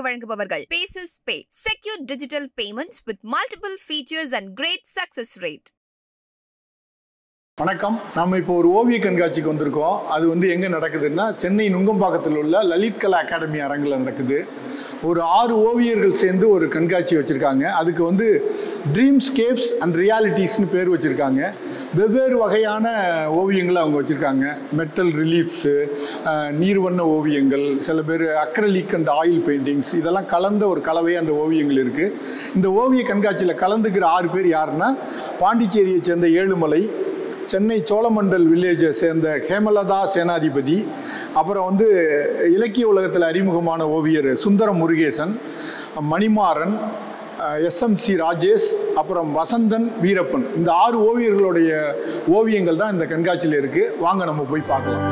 வழங்குபவர்கள் Paces Pay, secure digital payments with multiple features and great success rate. வணக்கம். நம்ம இப்போ ஒரு ஓவிய கண்காட்சிக்கு வந்திருக்கோம். அது எங்கே நடக்குதுன்னா சென்னை நுங்கம்பாக்கத்தில் உள்ள லலித் கலா அகாடமி அரங்கில் நடக்குது. ஒரு 6 ஓவியர்கள் சேர்ந்து ஒரு கண்காட்சி வச்சுருக்காங்க. அதுக்கு ட்ரீம்ஸ்கேப்ஸ் அண்ட் ரியாலிட்டிஸ்னு பேர் வச்சுருக்காங்க. வெவ்வேறு வகையான ஓவியங்களை அவங்க வச்சுருக்காங்க. மெட்டல் ரிலீஃப்ஸு, நீர்வண்ண ஓவியங்கள், சில பேர் அக்ரலிக் அண்ட் ஆயில் பெயிண்டிங்ஸ், இதெல்லாம் கலந்த ஒரு கலவையாக அந்த ஓவியங்கள் இருக்குது. இந்த ஓவிய கண்காட்சியில் கலந்துக்கிற 6 பேர் யாருன்னா, பாண்டிச்சேரியை சேர்ந்த ஏழுமலை, சென்னை சோழமண்டல் வில்லேஜை சேர்ந்த ஹேமலதா சேனாதிபதி, அப்புறம் இலக்கிய உலகத்தில் அறிமுகமான ஓவியர் சுந்தரம் முருகேசன், மணிமாறன், SMC ராஜேஷ், அப்புறம் வசந்தன் வீரப்பன். இந்த 6 ஓவியர்களுடைய ஓவியங்கள் தான் இந்த கண்காட்சியில் இருக்குது. வாங்க நம்ம போய் பார்க்கலாம்.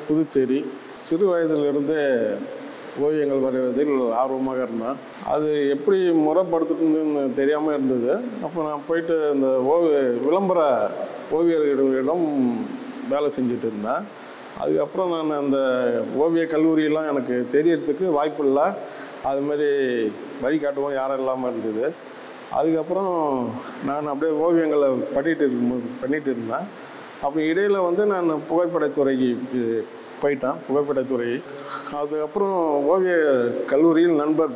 புதுச்சேரி. சிறு வயதிலிருந்தே ஓவியங்கள் வரைவதில் ஆர்வமாக இருந்தேன். அது எப்படி முறைப்படுத்துறதுன்னு தெரியாமல் இருந்தது. அப்போ நான் போயிட்டு இந்த விளம்பர ஓவியர்களிடம் வேலை செஞ்சுட்டு இருந்தேன். அதுக்கப்புறம் நான் அந்த ஓவிய கல்லூரியெல்லாம் எனக்கு தெரியறதுக்கு வாய்ப்பு இல்லை. அதுமாரி வழிகாட்டவும் யாரும் இல்லாமல் இருந்தது. அதுக்கப்புறம் நான் அப்படியே ஓவியங்களை பண்ணிகிட்டு இருந்தேன். அப்போ இடையில் வந்து நான் புகைப்படத்துறைக்கு போயிட்டேன், புகைப்படத்துறை. அதுக்கப்புறம் ஓவிய கல்லூரியில் நண்பர்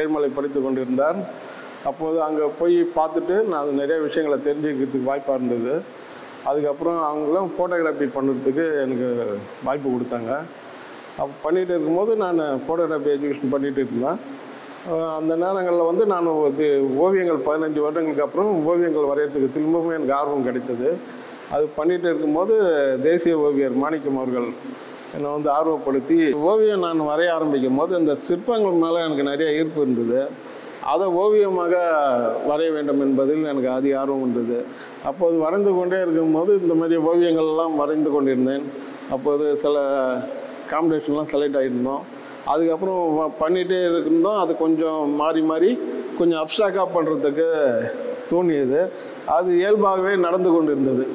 ஏழுமலை படித்து கொண்டிருந்தார். அப்போது அங்கே போய் பார்த்துட்டு நான் நிறைய விஷயங்களை தெரிஞ்சுக்கிறதுக்கு வாய்ப்பாக இருந்தது. அதுக்கப்புறம் அவங்களும் ஃபோட்டோகிராஃபி பண்ணுறதுக்கு எனக்கு வாய்ப்பு கொடுத்தாங்க. அப்போ பண்ணிகிட்டு இருக்கும்போது நான் ஃபோட்டோகிராஃபி எஜுகேஷன் பண்ணிகிட்டு இருந்தேன். அந்த நேரங்களில் வந்து நான் ஓவியங்கள் 15 வருடங்களுக்கு அப்புறம் ஓவியங்கள் வரைகிறதுக்கு திரும்பவும் எனக்கு ஆர்வம் கிடைத்தது. அது பண்ணிகிட்டு இருக்கும்போது தேசிய ஓவியர் மாணிக்கம் அவர்கள் என்னை வந்து ஆர்வப்படுத்தி ஓவியம் நான் வரைய ஆரம்பிக்கும் போது இந்த சிற்பங்கள் மேலே எனக்கு நிறைய ஈர்ப்பு இருந்தது. அதை ஓவியமாக வரைய வேண்டும் என்பதில் எனக்கு அதிக ஆர்வம் இருந்தது. அப்போது வரைந்து கொண்டே இருக்கும்போது இந்த மாதிரி ஓவியங்கள்லாம் வரைந்து கொண்டிருந்தேன். அப்போது சில காம்படிஷன்லாம் செலக்ட் ஆகியிருந்தோம். அதுக்கப்புறம் பண்ணிகிட்டே இருந்தோம். அது கொஞ்சம் மாறி கொஞ்சம் அப்ஸ்ட்ராக்டாக பண்ணுறதுக்கு தோணியது. அது இயல்பாகவே நடந்து கொண்டு இருந்தது.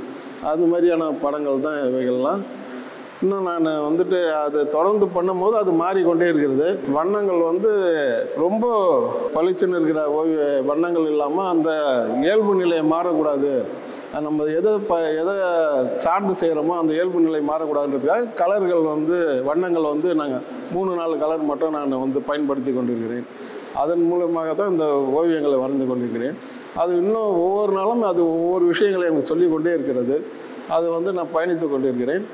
அது மாதிரியான படங்கள் தான் இவைகள்லாம். இன்னும் நான் வந்துட்டு அது தொடர்ந்து பண்ணும்போது அது மாறிக்கொண்டே இருக்கிறது. வண்ணங்கள் வந்து ரொம்ப பளிச்சுன்னு இருக்கிற ஓவிய வண்ணங்கள் இல்லாமல் அந்த இயல்பு நிலையை மாறக்கூடாது. நம்ம எதை சார்ந்து செய்கிறோமோ அந்த இயல்பு நிலை மாறக்கூடாதுன்றதுக்காக கலர்கள் வந்து வண்ணங்கள் வந்து நாங்கள் 3-4 கலர் மட்டும் நான் வந்து பயன்படுத்தி கொண்டிருக்கிறேன். அதன் மூலமாக தான் இந்த ஓவியங்களை வரைந்து கொண்டிருக்கிறேன். அது இன்னும் ஒவ்வொரு நாளும் அது ஒவ்வொரு விஷயங்களை எனக்கு சொல்லிக் கொண்டே இருக்கிறது. அது வந்து நான் பயணித்து கொண்டிருக்கிறேன்.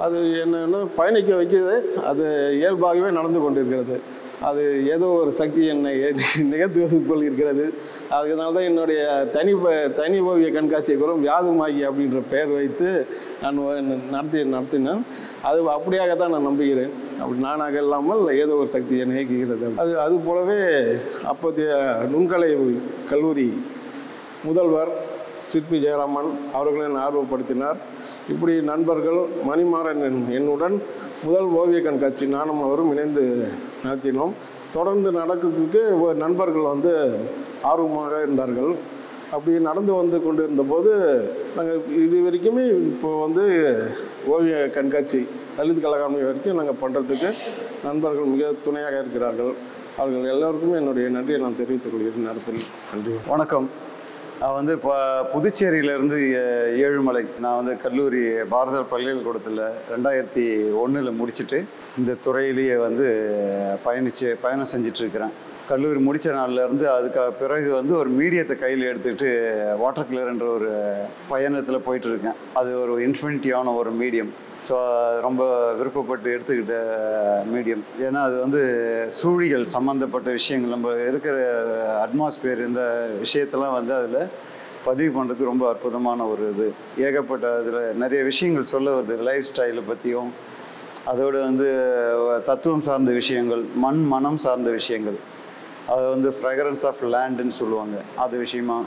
அது என்னென்னா பயணிக்க வைக்கிறது. அது இயல்பாகவே நடந்து கொண்டிருக்கிறது. அது ஏதோ ஒரு சக்தி என்னை நிகழ்த்துவதற்குள் இருக்கிறது. அதனால தான் என்னுடைய தனி ஓவிய கண்காட்சிக்குறம் யாதுமாகி அப்படின்ற பெயர் வைத்து நான் நடத்தினேன். அது அப்படியாக தான் நான் நம்புகிறேன். அப்படி நானாக இல்லாமல் ஏதோ ஒரு சக்தி என்னை இயக்குகிறது. அது போலவே அப்போதைய நுண்கலை கல்லூரி முதல்வர் சிற்பி ஜெயராமன் அவர்களின் ஆர்வப்படுத்தினார். இப்படி நண்பர்கள் மணிமாறன் என்னுடன் முதல் ஓவிய கண்காட்சி நானும் அவரும் இணைந்து நடத்தினோம். தொடர்ந்து நடக்கிறதுக்கு நண்பர்கள் வந்து ஆர்வமாக இருந்தார்கள். அப்படி நடந்து வந்து கொண்டு இருந்தபோது நாங்கள் இது வரைக்குமே இப்போ வந்து ஓவிய கண்காட்சி லலித் கலா அகாடமி வரைக்கும் நாங்கள் பண்ணுறதுக்கு நண்பர்கள் மிக துணையாக இருக்கிறார்கள். அவர்கள் எல்லோருக்குமே என்னுடைய நன்றியை நான் தெரிவித்துக் கொள்கிறேன். நேரத்தில் நன்றி. வணக்கம். நான் வந்து இப்போ புதுச்சேரியிலேருந்து ஏழுமலை. நான் வந்து கல்லூரி பாரதியார் பல்கலைக்கழகத்தில் 2001 முடிச்சுட்டு இந்த துறையிலேயே வந்து பயணம் செஞ்சிட்ருக்கிறேன். கல்லூரி முடித்த நாள்லேருந்து அதுக்கு பிறகு வந்து ஒரு மீடியத்தை கையில் எடுத்துக்கிட்டு வாட்டர் கலர்ன்ற ஒரு பயணத்தில் போயிட்டுருக்கேன். அது ஒரு இன்ஃபினிட்டியான ஒரு மீடியம். ஸோ ரொம்ப விருப்பப்பட்டு எடுத்துக்கிட்ட மீடியம். ஏன்னா அது வந்து சூழிகள் சம்மந்தப்பட்ட விஷயங்கள், நம்ம இருக்கிற அட்மாஸ்பியர், இந்த விஷயத்தெல்லாம் வந்து அதில் பதிவு பண்ணுறதுக்கு ரொம்ப அற்புதமான ஒரு இது. ஏகப்பட்ட அதில் நிறைய விஷயங்கள் சொல்ல வருது. லைஃப் ஸ்டைலை பற்றியும், அதோடு வந்து தத்துவம் சார்ந்த விஷயங்கள், மனம் சார்ந்த விஷயங்கள், அதை வந்து ஃப்ராக்ரன்ஸ் ஆஃப் லேண்டுன்னு சொல்லுவாங்க, அது விஷயமா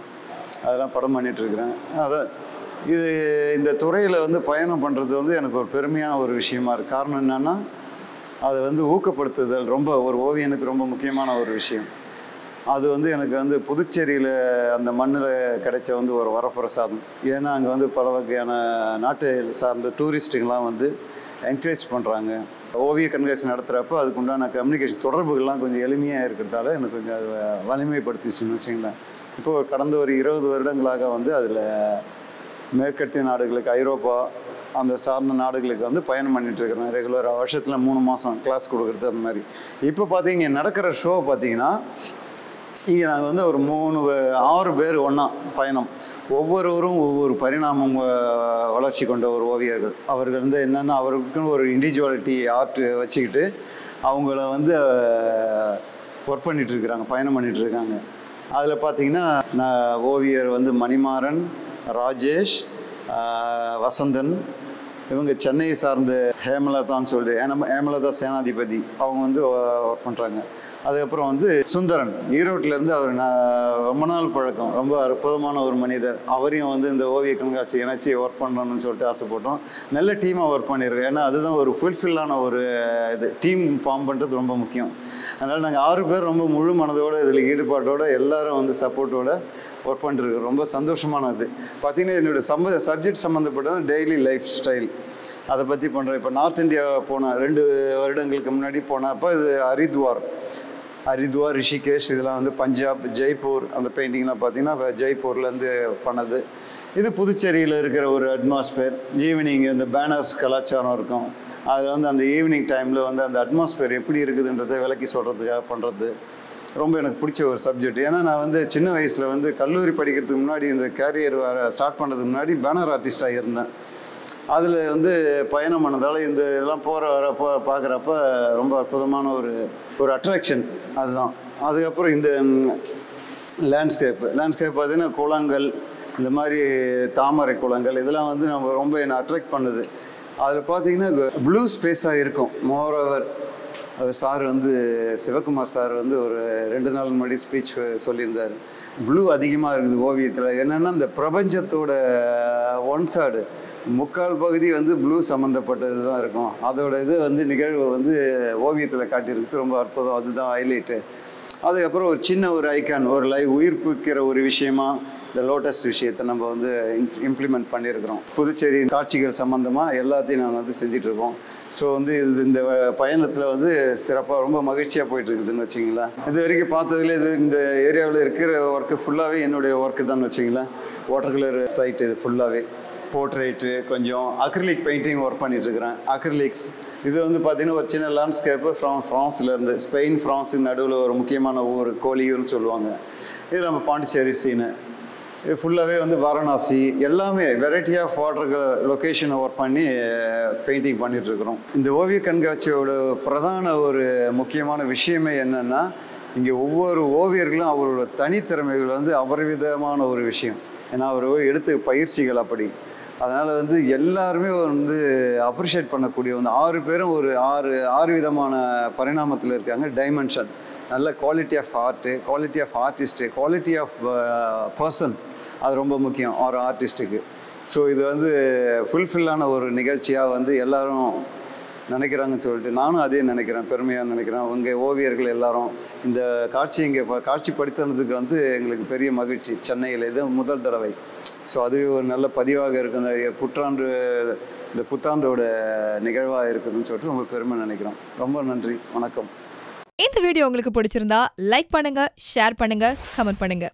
அதெல்லாம் படம் பண்ணிகிட்ருக்கிறேன். அதான் இந்த துறையில் வந்து பயணம் பண்ணுறது வந்து எனக்கு ஒரு பெருமையான ஒரு விஷயமா இருக்குது. காரணம் என்னென்னா அதை வந்து ஊக்கப்படுத்துதல் ரொம்ப ஒரு ஓவியனுக்கு ரொம்ப முக்கியமான ஒரு விஷயம். அது வந்து எனக்கு வந்து புதுச்சேரியில் அந்த மண்ணில் கிடைச்ச வந்து ஒரு வரப்பிரசாதம். ஏன்னா அங்கே வந்து பல வகையான நாட்டை சார்ந்த டூரிஸ்ட்டுங்கெலாம் வந்து என்கரேஜ் பண்ணுறாங்க. ஓவிய கண்காட்சி நடத்துகிறப்போ அதுக்குண்டான கம்யூனிகேஷன் தொடர்புகள்லாம் கொஞ்சம் எளிமையாக இருக்கிறதால எனக்கு கொஞ்சம் அது வலிமைப்படுத்திச்சுன்னு வச்சுங்களேன். இப்போது கடந்த ஒரு 20 வருடங்களாக வந்து அதில் மேற்கத்திய நாடுகளுக்கு, ஐரோப்பா அந்த சார்ந்த நாடுகளுக்கு வந்து பயணம் பண்ணிகிட்ருக்கிறேன். ரெகுலராக வருஷத்தில் 3 மாதம் கிளாஸ் கொடுக்குறது. அந்த மாதிரி இப்போ பார்த்தீங்க நடக்கிற ஷோ பார்த்தீங்கன்னா இங்கே நாங்கள் வந்து ஒரு 6 பேர் ஒன்றா பயணம். ஒவ்வொருவரும் ஒவ்வொரு பரிணாமம் வளர்ச்சி கொண்ட ஒரு ஓவியர்கள். அவர்கள் வந்து என்னென்னா அவர்களுக்குன்னு ஒரு இண்டிவிஜுவாலிட்டி ஆர்ட் வச்சுக்கிட்டு அவங்கள வந்து ஒர்க் பண்ணிகிட்ருக்குறாங்க, பயணம் பண்ணிகிட்ருக்காங்க. அதில் பார்த்தீங்கன்னா ஓவியர் வந்து மணிமாறன், ராஜேஷ், வசந்தன், இவங்க சென்னையை சார்ந்த ஹேமலதான்னு சொல்லிட்டு ஹேமலதா சேனாதிபதி அவங்க வந்து ஒர்க் பண்ணுறாங்க. அதுக்கப்புறம் வந்து சுந்தரன் ஈரோட்டிலேருந்து அவர் ரொம்ப நாள் பழக்கம், ரொம்ப அற்புதமான ஒரு மனிதர். அவரையும் வந்து இந்த ஓவிய கண்காட்சி இணைச்சி ஒர்க் பண்ணணும்னு சொல்லிட்டு ஆசைப்பட்டோம். நல்ல டீமாக ஒர்க் பண்ணியிருக்கோம். ஏன்னா அதுதான் ஒரு ஃபுல்ஃபில்லான ஒரு இது, டீம் ஃபார்ம் பண்ணுறது ரொம்ப முக்கியம். அதனால் நாங்கள் 6 பேர் ரொம்ப முழு மனதோடு இதில் ஈடுபாட்டோடு எல்லோரும் வந்து சப்போர்ட்டோடு ஒர்க் பண்ணிட்டுருக்கோம். ரொம்ப சந்தோஷமானது. பார்த்திங்கன்னா என்னோடய சப்ஜெக்ட் சம்மந்தப்பட்டது டெய்லி லைஃப் ஸ்டைல், அதை பற்றி பண்ணுறேன். இப்போ நார்த் இந்தியா போனேன் 2 வருடங்களுக்கு முன்னாடி போனப்போ இது ஹரித்வார், ரிஷிகேஷ், இதெல்லாம் வந்து பஞ்சாப், ஜெய்ப்பூர். அந்த பெயிண்டிங்லாம் பார்த்திங்கன்னா ஜெய்ப்பூர்லேருந்து பண்ணது. இது புதுச்சேரியில் இருக்கிற ஒரு அட்மாஸ்பியர். ஈவினிங் இந்த பேனர்ஸ் கலாச்சாரம் இருக்கும், அதில் வந்து அந்த ஈவினிங் டைமில் வந்து அந்த அட்மாஸ்பியர் எப்படி இருக்குதுன்றதை விளக்கி சொல்கிறதுக்காக பண்ணுறது ரொம்ப எனக்கு பிடிச்ச ஒரு சப்ஜெக்ட். ஏன்னா நான் வந்து சின்ன வயசில் வந்து கல்லூரி படிக்கிறதுக்கு முன்னாடி இந்த கேரியர் ஸ்டார்ட் பண்ணுறதுக்கு முன்னாடி பேனர் ஆர்டிஸ்டாக இருந்தேன். அதில் வந்து பயணம் பண்ணதால் இந்த இதெல்லாம் வரப்போ பார்க்குறப்ப ரொம்ப அற்புதமான ஒரு அட்ராக்ஷன் அதுதான். அதுக்கப்புறம் இந்த லேண்ட்ஸ்கேப் பார்த்திங்கன்னா குளங்கள், இந்த மாதிரி தாமரை குளங்கள், இதெல்லாம் வந்து நம்ம ரொம்ப என்னை அட்ராக்ட் பண்ணுது. அதில் பார்த்திங்கன்னா ப்ளூ ஸ்பேஸாக இருக்கும். மோரோவர் சார் வந்து சிவகுமார் சார் வந்து ஒரு 2 நாள் முன்னாடி ஸ்பீச் சொல்லியிருந்தார். ப்ளூ அதிகமாக இருக்குது ஓவியத்தில். என்னென்னா இந்த பிரபஞ்சத்தோட 1/3 முக்கால் பகுதி வந்து ப்ளூ சம்மந்தப்பட்டது தான் இருக்கும். அதோட இது வந்து நிகழ்வு வந்து ஓவியத்தில் காட்டியிருக்கு, ரொம்ப அற்புதம். அதுதான் ஹைலைட்டு. அதுக்கப்புறம் ஒரு சின்ன ஒரு ஐக்கான், ஒரு உயிர்ப்பிக்கிற ஒரு விஷயமா இந்த லோட்டஸ் விஷயத்தை நம்ம வந்து இம்ப்ளிமெண்ட் பண்ணியிருக்கிறோம். புதுச்சேரி காட்சிகள் சம்மந்தமாக எல்லாத்தையும் நாங்கள் வந்து செஞ்சிட்ருக்கோம். ஸோ வந்து இந்த பயணத்தில் வந்து சிறப்பாக ரொம்ப மகிழ்ச்சியாக போயிட்டுருக்குதுன்னு வச்சிங்களேன். இது வரைக்கும் பார்த்ததுல இந்த ஏரியாவில் இருக்கிற ஒர்க்கு ஃபுல்லாகவே என்னுடைய ஒர்க்கு தான் வச்சிங்களேன். வாட்டர் கலர் சைட் இது ஃபுல்லாகவே போர்ட்ரேட்டு, கொஞ்சம் அக்ரிலிக் பெயிண்டிங் ஒர்க் பண்ணிகிட்ருக்கிறேன். அக்ரிலிக்ஸ் இது வந்து பார்த்திங்கன்னா ஒரு சின்ன லேண்ட்ஸ்கேப்பு ஃப்ரான்ஸ்லேருந்து, ஸ்பெயின் ஃப்ரான்ஸுக்கு நடுவில் ஒரு முக்கியமான ஊர் கோலியூர்னு சொல்லுவாங்க. இது நம்ம பாண்டிச்சேரி சீனு. இது ஃபுல்லாகவே வந்து வாரணாசி, எல்லாமே வெரைட்டி ஆஃப் வாட்டர் லொக்கேஷனை ஒர்க் பண்ணி பெயிண்டிங் பண்ணிகிட்ருக்குறோம். இந்த ஓவிய கண்காட்சியோட பிரதான ஒரு முக்கியமான விஷயமே என்னென்னா, இங்கே ஒவ்வொரு ஓவியர்களும் அவரோட தனித்திறமைகள் வந்து அபரிவிதமான ஒரு விஷயம். ஏன்னா அவர் எடுத்த பயிற்சிகள் அப்படி. அதனால் வந்து எல்லாருமே வந்து அப்ரிஷியேட் பண்ணக்கூடிய வந்து 6 பேரும் ஒரு 6 விதமான பரிணாமத்தில் இருக்காங்க. டைமென்ஷன், நல்ல quality of art, quality of artist, quality of person, அது ரொம்ப முக்கியம் ஒரு ஆர்டிஸ்ட்டுக்கு. ஸோ இது வந்து ஃபுல்ஃபில்லான ஒரு நிகழ்ச்சியாக வந்து எல்லோரும் நினைக்கிறாங்கன்னு சொல்லிட்டு நானும் அதே நினைக்கிறேன், பெருமையாக நினைக்கிறேன். உங்கள் ஓவியர்கள் எல்லாரும் இந்த இங்கே காட்சிப்படுத்தினதுக்கு வந்து எங்களுக்கு பெரிய மகிழ்ச்சி. சென்னையில் இது முதல் தடவை. ஸோ அது ஒரு நல்ல பதிவாக இருக்குது. இந்த புத்தாண்டோட நிகழ்வாக இருக்குதுன்னு சொல்லிட்டு ரொம்ப பெருமை நினைக்கிறோம். ரொம்ப நன்றி, வணக்கம். இந்த வீடியோ உங்களுக்கு பிடிச்சிருந்தா லைக் பண்ணுங்க, ஷேர் பண்ணுங்க, கமெண்ட் பண்ணுங்க.